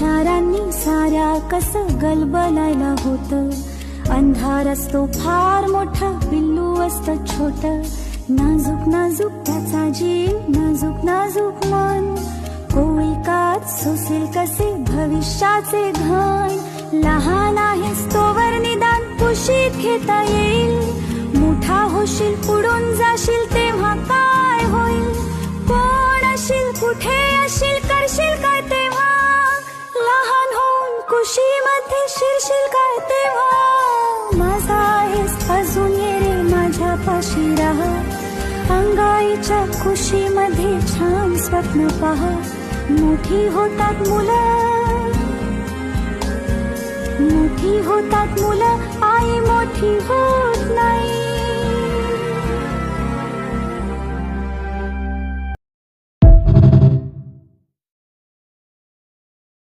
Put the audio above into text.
विचारांनी साऱ्या कसं गलबलायला होतं. अंधार असतो फार मोठा, पिल्लू असतं छोट. नाजूक नाजूक त्याचा जीव, नाजूक नाजूक मन. कोविकात सोसेल कसे भविष्याचे घन. लहान आहेस तोवर निदान कुशीत घेता येईल. मोठा होशील पुढून जाशील तेव्हा काय होईल. कोण अशील कुठे अशील करशील काय तेव्हा. लहान होऊन कुशीमध्ये शिरशील काय तेव्हा. माझा आहेस अजून ये रे माझ्यापाशी राहा. अंगाईच्या कुशीमध्ये छान स्वप्न पहा. मोठी होतात मुलं, मोठी होतात मुलं, आई मोठी होत नाही.